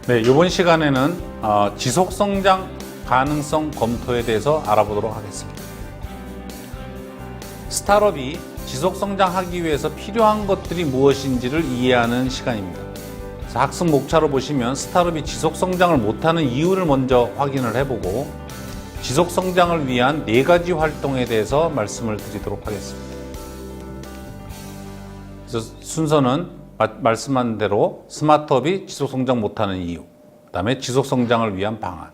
네, 이번 시간에는 지속성장 가능성 검토에 대해서 알아보도록 하겠습니다. 스타트업이 지속성장하기 위해서 필요한 것들이 무엇인지를 이해하는 시간입니다. 그래서 학습 목차로 보시면 스타트업이 지속성장을 못하는 이유를 먼저 확인을 해보고 지속성장을 위한 4가지 활동에 대해서 말씀을 드리도록 하겠습니다. 그래서 순서는 말씀한 대로 스마트업이 지속성장 못하는 이유, 그 다음에 지속성장을 위한 방안.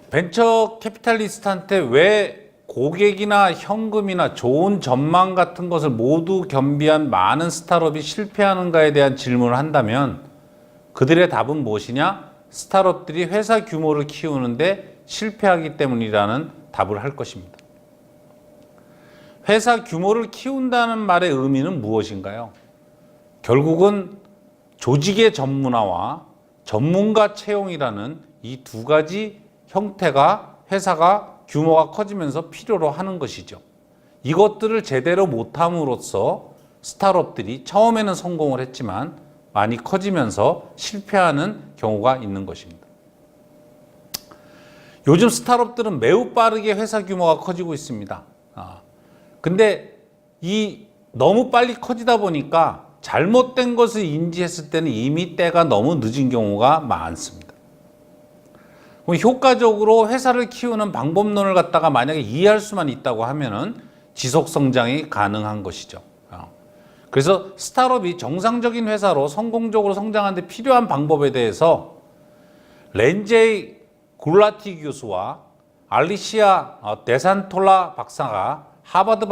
벤처 캐피탈리스트한테 왜 고객이나 현금이나 좋은 전망 같은 것을 모두 겸비한 많은 스타트업이 실패하는가에 대한 질문을 한다면 그들의 답은 무엇이냐? 스타트업들이 회사 규모를 키우는데 실패하기 때문이라는 답을 할 것입니다. 회사 규모를 키운다는 말의 의미는 무엇인가요? 결국은 조직의 전문화와 전문가 채용이라는 이 2가지 형태가 회사가 규모가 커지면서 필요로 하는 것이죠. 이것들을 제대로 못함으로써 스타트업들이 처음에는 성공을 했지만 많이 커지면서 실패하는 경우가 있는 것입니다. 요즘 스타트업들은 매우 빠르게 회사 규모가 커지고 있습니다. 근데 너무 빨리 커지다 보니까 잘못된 것을 인지했을 때는 이미 때가 너무 늦은 경우가 많습니다. 그럼 효과적으로 회사를 키우는 방법론을 갖다가 만약에 이해할 수만 있다고 하면은 지속 성장이 가능한 것이죠. 그래서 스타트업이 정상적인 회사로 성공적으로 성장하는 데 필요한 방법에 대해서 렌제이 굴라티 교수와 알리시아 데산톨라 박사가 하버드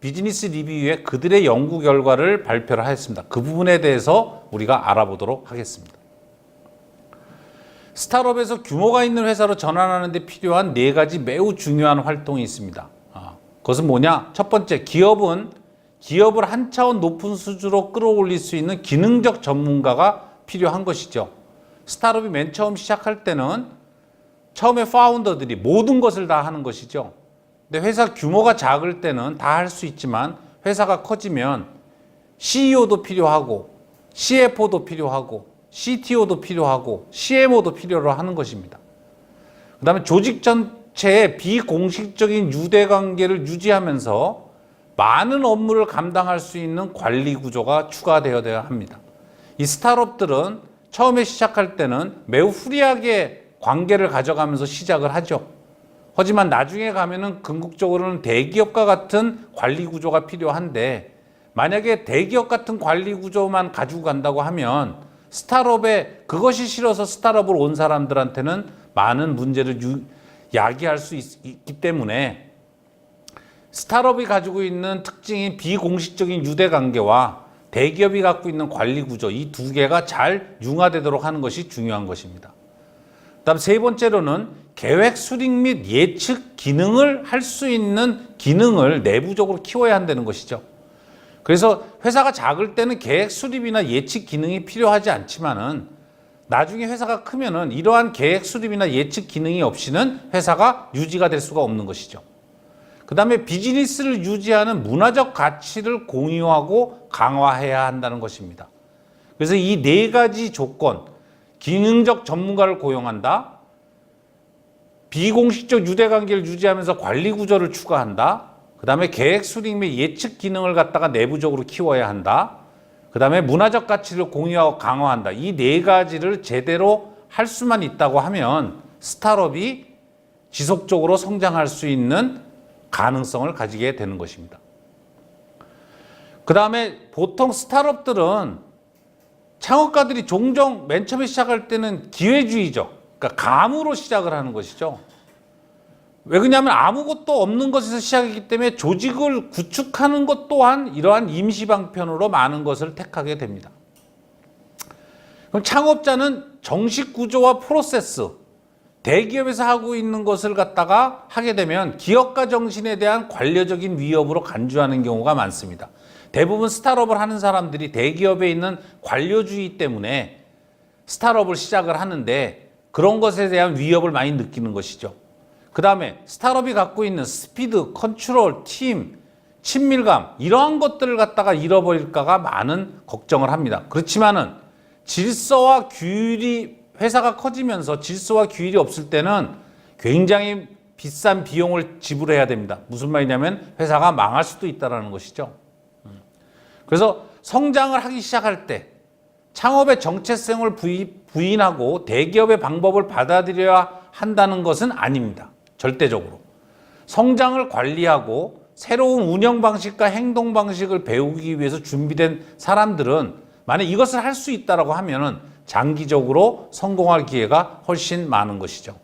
비즈니스 리뷰에 그들의 연구 결과를 발표를 하였습니다. 그 부분에 대해서 우리가 알아보도록 하겠습니다. 스타트업에서 규모가 있는 회사로 전환하는 데 필요한 4가지 매우 중요한 활동이 있습니다. 그것은 뭐냐? 첫 번째, 기업을 한 차원 높은 수준으로 끌어올릴 수 있는 기능적 전문가가 필요한 것이죠. 스타트업이 맨 처음 시작할 때는 처음에 파운더들이 모든 것을 다 하는 것이죠. 근데 회사 규모가 작을 때는 다 할 수 있지만 회사가 커지면 CEO도 필요하고 CFO도 필요하고 CTO도 필요하고 CMO도 필요로 하는 것입니다. 그 다음에 조직 전체의 비공식적인 유대관계를 유지하면서 많은 업무를 감당할 수 있는 관리 구조가 추가되어야 합니다. 이 스타트업들은 처음에 시작할 때는 매우 프리하게 관계를 가져가면서 시작을 하죠. 하지만 나중에 가면은 궁극적으로는 대기업과 같은 관리 구조가 필요한데 만약에 대기업 같은 관리 구조만 가지고 간다고 하면 스타트업에 그것이 싫어서 스타트업을 온 사람들한테는 많은 문제를 야기할 수 있기 때문에 스타트업이 가지고 있는 특징인 비공식적인 유대관계와 대기업이 갖고 있는 관리 구조 이 2개가 잘 융화되도록 하는 것이 중요한 것입니다. 그다음 3번째로는 계획 수립 및 예측 기능을 할 수 있는 기능을 내부적으로 키워야 한다는 것이죠. 그래서 회사가 작을 때는 계획 수립이나 예측 기능이 필요하지 않지만은 나중에 회사가 크면은 이러한 계획 수립이나 예측 기능이 없이는 회사가 유지가 될 수가 없는 것이죠. 그 다음에 비즈니스를 유지하는 문화적 가치를 공유하고 강화해야 한다는 것입니다. 그래서 이 4가지 조건, 기능적 전문가를 고용한다, 비공식적 유대관계를 유지하면서 관리 구조를 추가한다, 그 다음에 계획 수립 및 예측 기능을 갖다가 내부적으로 키워야 한다, 그 다음에 문화적 가치를 공유하고 강화한다. 이 4가지를 제대로 할 수만 있다고 하면 스타트업이 지속적으로 성장할 수 있는 가능성을 가지게 되는 것입니다. 그 다음에 보통 스타트업들은 창업가들이 종종 맨 처음에 시작할 때는 기회주의죠. 그러니까 감으로 시작을 하는 것이죠. 왜 그러냐면 아무것도 없는 것에서 시작했기 때문에 조직을 구축하는 것 또한 이러한 임시방편으로 많은 것을 택하게 됩니다. 그럼 창업자는 정식 구조와 프로세스, 대기업에서 하고 있는 것을 갖다가 하게 되면 기업가 정신에 대한 관료적인 위협으로 간주하는 경우가 많습니다. 대부분 스타트업을 하는 사람들이 대기업에 있는 관료주의 때문에 스타트업을 시작을 하는데 그런 것에 대한 위협을 많이 느끼는 것이죠. 그 다음에 스타트업이 갖고 있는 스피드, 컨트롤, 팀, 친밀감 이러한 것들을 갖다가 잃어버릴까가 많은 걱정을 합니다. 그렇지만은 질서와 규율이 회사가 커지면서 질서와 규율이 없을 때는 굉장히 비싼 비용을 지불해야 됩니다. 무슨 말이냐면 회사가 망할 수도 있다는 것이죠. 그래서 성장을 하기 시작할 때 창업의 정체성을 부인하고 대기업의 방법을 받아들여야 한다는 것은 아닙니다. 절대적으로. 성장을 관리하고 새로운 운영 방식과 행동 방식을 배우기 위해서 준비된 사람들은 만약 이것을 할 수 있다고 하면 장기적으로 성공할 기회가 훨씬 많은 것이죠.